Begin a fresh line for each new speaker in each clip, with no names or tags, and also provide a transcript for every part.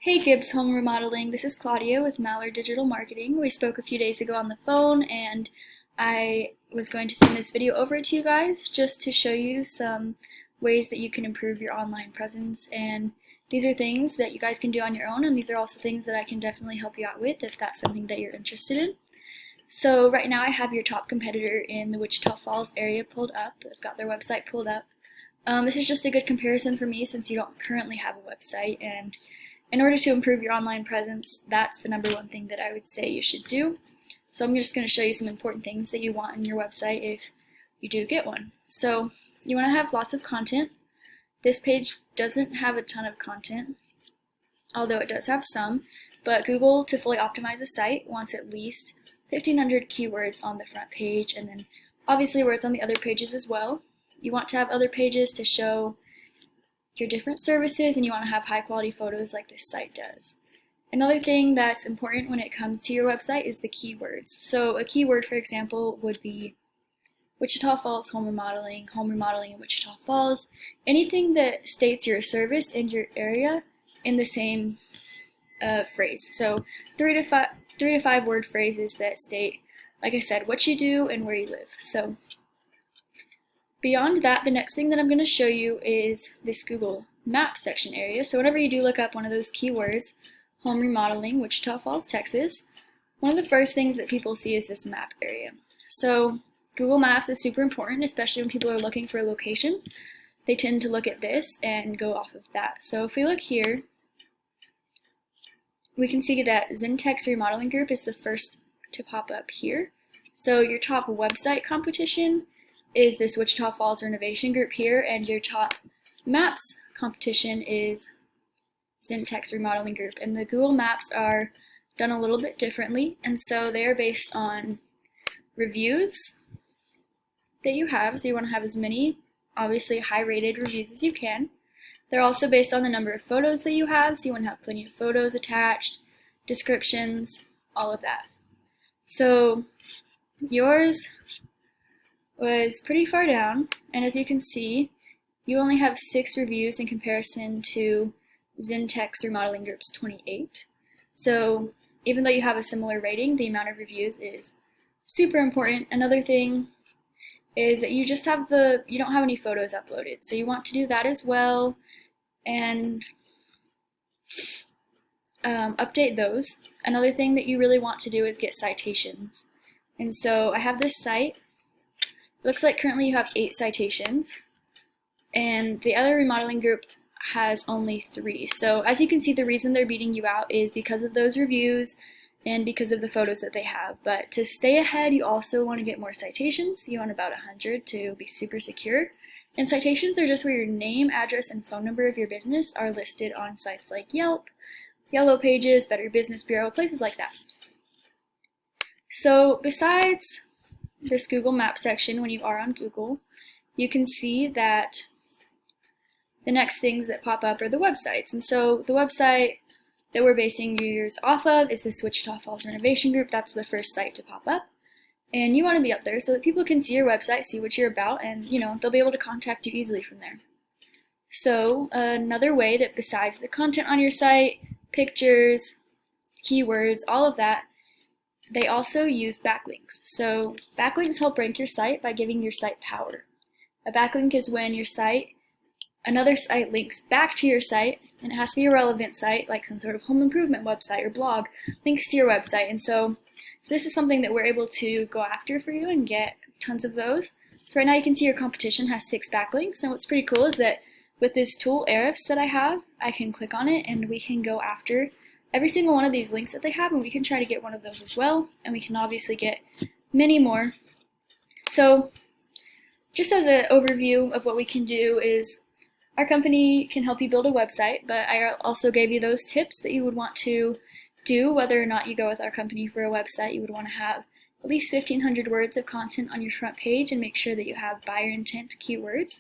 Hey Gibbs Home Remodeling, this is Claudia with Mallard Digital Marketing. We spoke a few days ago on the phone and I was going to send this video over to you guys just to show you some ways that you can improve your online presence, and these are things that you guys can do on your own, and these are also things that I can definitely help you out with if that's something that you're interested in. So right now I have your top competitor in the Wichita Falls area pulled up. I've got their website pulled up. This is just a good comparison for me since you don't currently have a website, and in order to improve your online presence, that's the number one thing that I would say you should do. So I'm just going to show you some important things that you want in your website if you do get one. So you want to have lots of content. This page doesn't have a ton of content, although it does have some, but Google, to fully optimize a site, wants at least 1,500 keywords on the front page, and then obviously words on the other pages as well. You want to have other pages to show your different services, and you want to have high quality photos like this site does. Another thing that's important when it comes to your website is the keywords. So a keyword, for example, would be Wichita Falls home remodeling in Wichita Falls, anything that states your service and your area in the same phrase. So three to five word phrases that state, like I said, what you do and where you live. So beyond that, the next thing that I'm going to show you is this Google Maps section area. So whenever you do look up one of those keywords, home remodeling, Wichita Falls, Texas, one of the first things that people see is this map area. So Google Maps is super important, especially when people are looking for a location. They tend to look at this and go off of that. So if we look here, we can see that Zentex Remodeling Group is the first to pop up here. So your top website competition is this Wichita Falls Renovation Group here, and your top maps competition is Zentex Remodeling Group. And the Google Maps are done a little bit differently, and so they are based on reviews that you have. So you want to have as many, obviously, high-rated reviews as you can. They're also based on the number of photos that you have, so you want to have plenty of photos attached, descriptions, all of that. So yours was pretty far down, and as you can see, you only have 6 reviews in comparison to Zentex Remodeling Group's 28. So even though you have a similar rating, the amount of reviews is super important. Another thing is that you don't have any photos uploaded, so you want to do that as well and update those. Another thing that you really want to do is get citations, and so I have this site. Looks like currently you have 8 citations, and the other remodeling group has only 3. So as you can see, the reason they're beating you out is because of those reviews and because of the photos that they have. But to stay ahead, you also want to get more citations. You want about 100 to be super secure. And citations are just where your name, address, and phone number of your business are listed on sites like Yelp, Yellow Pages, Better Business Bureau, places like that. So besides this Google Maps section, when you are on Google, you can see that the next things that pop up are the websites. And so the website that we're basing yours off of is this Wichita Falls Renovation Group. That's the first site to pop up. And you want to be up there so that people can see your website, see what you're about, and they'll be able to contact you easily from there. So another way that besides the content on your site, pictures, keywords, all of that, they also use backlinks. So backlinks help rank your site by giving your site power. A backlink is when another site links back to your site, and it has to be a relevant site, like some sort of home improvement website or blog, links to your website. And so this is something that we're able to go after for you and get tons of those. So right now you can see your competition has 6 backlinks, and what's pretty cool is that with this tool Ahrefs that I have, I can click on it and we can go after every single one of these links that they have, and we can try to get one of those as well, and we can obviously get many more. So just as an overview of what we can do is our company can help you build a website, but I also gave you those tips that you would want to do whether or not you go with our company for a website. You would want to have at least 1,500 words of content on your front page and make sure that you have buyer intent keywords.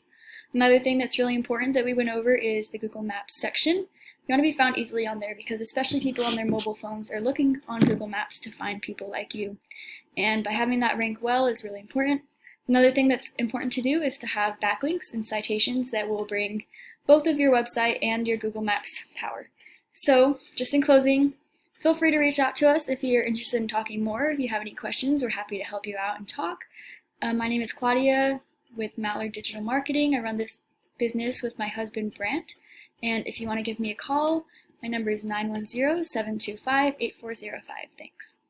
Another thing that's really important that we went over is the Google Maps section. You want to be found easily on there because especially people on their mobile phones are looking on Google Maps to find people like you. And by having that rank well is really important. Another thing that's important to do is to have backlinks and citations that will bring both of your website and your Google Maps power. So, just in closing, feel free to reach out to us if you're interested in talking more. If you have any questions, we're happy to help you out and talk. My name is Claudia with Mallard Digital Marketing. I run this business with my husband Brant, and if you want to give me a call, my number is 910-725-8405. Thanks.